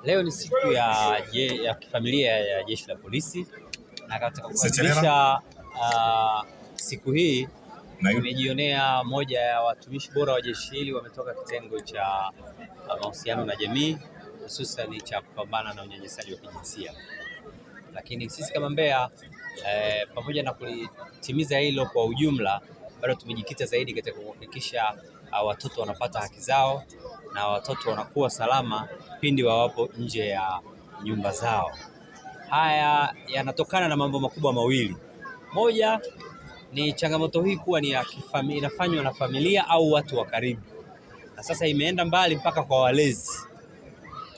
Leo ni siku ya kifamilia ya Jeshi la Polisi, na katika kuadhimisha siku hii nimejionea moja ya watumishi bora wa jeshi hili wametoka kitengo cha mahusiano na jamii, hususan cha kupambana na unyanyasaji wa kijinsia. Lakini sisi kama Mbeya pamoja na kulitimiza hilo kwa ujumla, bado tumejikita zaidi katika kuhakikisha watoto wanapata haki zao na watoto wanakuwa salama pindi wawapo nje ya nyumba zao. Haya yanatokana na mambo makubwa mawili. Moja ni changamoto hii kuwa ni inafanywa na familia au watu wa karibu, na sasa imeenda mbali mpaka kwa walezi,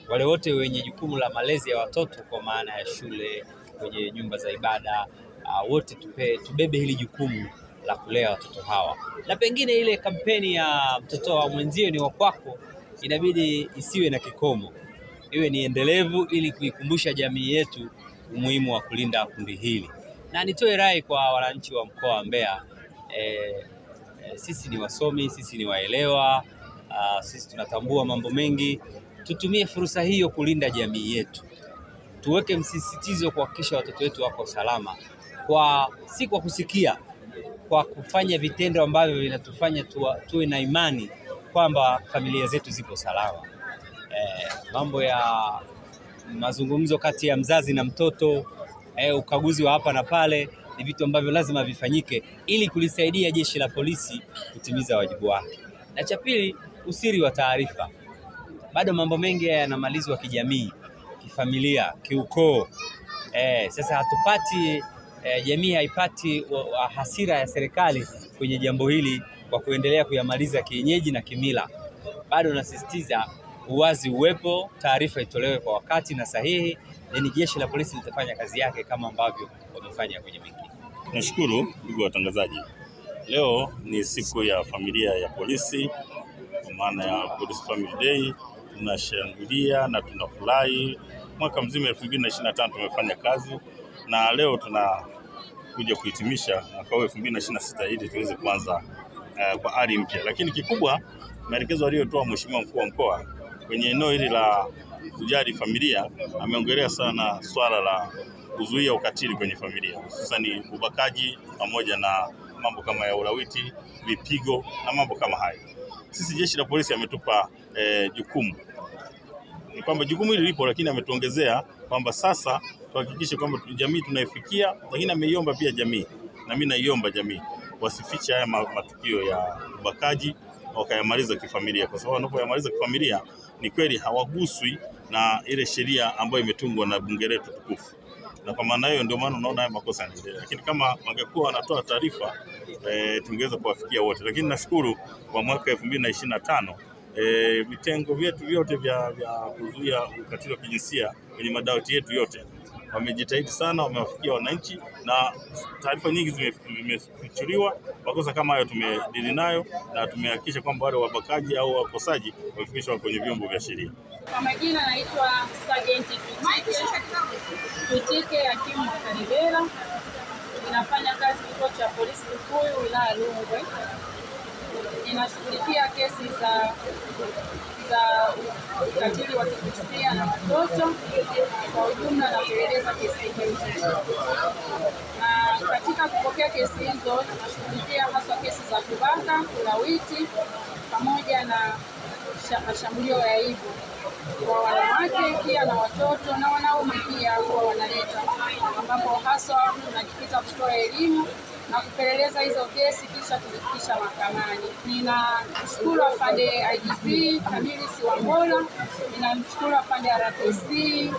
wale wote wenye jukumu la malezi ya watoto, kwa maana ya shule, kwenye nyumba za ibada, wote tubebe hili jukumu la kulea watoto hawa. Na pengine ile kampeni ya mtoto wa mwenzio ni wa kwako inabidi isiwe na kikomo, iwe ni endelevu, ili kuikumbusha jamii yetu umuhimu wa kulinda kundi hili. Na nitoe rai kwa wananchi wa mkoa wa Mbeya, sisi ni wasomi, sisi ni waelewa, sisi tunatambua mambo mengi. Tutumie fursa hiyo kulinda jamii yetu, tuweke msisitizo kuhakikisha watoto wetu wako salama, si kwa kusikia, kwa kufanya vitendo ambavyo vinatufanya tuwe na imani kwamba familia zetu zipo salama. Mambo ya mazungumzo kati ya mzazi na mtoto, ukaguzi wa hapa na pale, ni vitu ambavyo lazima vifanyike ili kulisaidia Jeshi la Polisi kutimiza wajibu wake. Na cha pili, usiri wa taarifa. Bado mambo mengi yanamalizwa kijamii, kifamilia, kiukoo. Sasa hatupati jamii haipati hasira ya serikali kwenye jambo hili kwa kuendelea kuyamaliza kienyeji na kimila. Bado nasisitiza uwazi uwepo, taarifa itolewe kwa wakati na sahihi, ni Jeshi la Polisi litafanya kazi yake kama ambavyo wamefanya kwenye mengine. Nashukuru ndugu watangazaji. Leo ni siku ya familia ya polisi, kwa maana ya Police Family Day. Tunashangilia na tunafurahi. Mwaka mzima 2025 tumefanya kazi, na leo tunakuja kuhitimisha mwaka 2026 ili tuweze kuanza kwa ari mpya. Lakini kikubwa, maelekezo aliyotoa Mheshimiwa Mkuu wa Mkoa kwenye eneo hili la kujali familia, ameongelea sana swala la kuzuia ukatili kwenye familia, hususan ubakaji pamoja na mambo kama ya ulawiti, vipigo na mambo kama hayo. Sisi Jeshi la Polisi ametupa jukumu. Ni kwamba jukumu hili lipo, lakini ametuongezea kwamba sasa tuhakikishe kwamba jamii tunaifikia, lakini ameiomba pia jamii, na mimi naiomba jamii wasifiche haya matukio ya ubakaji, wakayamaliza kifamilia, kwa sababu wanapoyamaliza kifamilia ni kweli hawaguswi na ile sheria ambayo imetungwa na bunge letu tukufu. Na kwa maana hiyo ndio maana unaona haya makosa yanaendelea. Lakini kama wangekuwa wanatoa taarifa, tungeweza kuwafikia wote. Lakini nashukuru kwa mwaka 2025 vitengo vyetu vyote vya kuzuia ukatili wa kijinsia kwenye madawati yetu yote wamejitahidi sana, wamewafikia wananchi, na taarifa nyingi zimefichuliwa. Makosa kama hayo tumedili nayo, na tumehakikisha kwamba wale wabakaji au wakosaji wafikishwa kwenye vyombo vya sheria. Kwa majina naitwa Sergeant Tutike Hakimu Karibera. Ninafanya kazi kituo cha polisi Kikuyu, wilaya Rungwe. Ninashughulikia kesi za ukatili wa kijinsia na watoto kwa ujumla na kueleza kesi hizo. Na katika kupokea kesi hizo tunashughulikia hasa kesi za kubaka, ulawiti pamoja na mashambulio ya aibu kwa wanawake pia na watoto na wanaume pia huwa wanaleta, ambapo haswa tunajikita kutoa elimu na kupeleleza hizo kesi kisha kuzifikisha mahakamani. Ninamshukuru afande IGP Kamili Siwambola, ninamshukuru afande RPC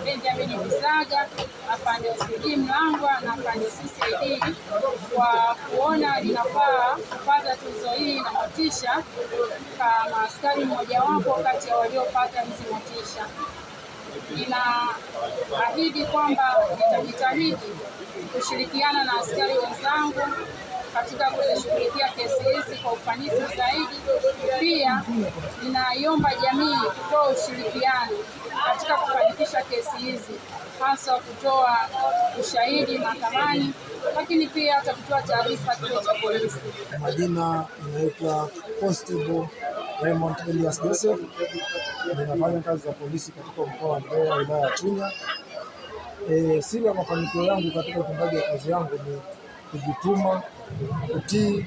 Benjamin Bizaga, afande OCD Mlangwa na afande CCID kwa kuona linafaa kupata tuzo hii na motisha kama askari mmojawapo kati ya waliopata hizi motisha. Ninaahidi kwamba nitajitahidi kushirikiana na askari wenzangu katika kuzishughulikia kesi hizi kwa ufanisi zaidi. Pia ninaiomba jamii kutoa ushirikiano katika kufanikisha kesi hizi, hasa kutoa ushahidi mahakamani, lakini pia hata kutoa taarifa kituo cha polisi. Majina inaitwa Constable Raymond Elias Joseph, ninafanya kazi za polisi katika mkoa wa Mbeya, wilaya ya Chunya. Siri ya mafanikio yangu katika utendaji wa kazi yangu ni kujituma, kutii,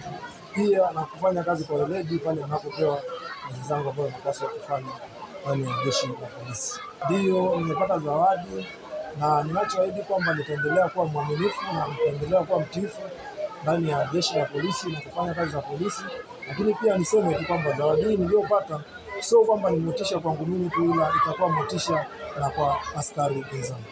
pia na kufanya kazi kwa weledi pale ninapopewa kazi zangu ambazo napaswa kufanya ndani ya jeshi la polisi. Ndio nimepata zawadi na ninachoahidi kwamba nitaendelea kuwa mwaminifu na nitaendelea kuwa mtiifu ndani ya jeshi la polisi na kufanya kazi za polisi. Lakini pia niseme tu kwamba zawadi hii niliyopata sio kwamba ni motisha kwangu mimi tu, ila itakuwa motisha na kwa askari wenzangu.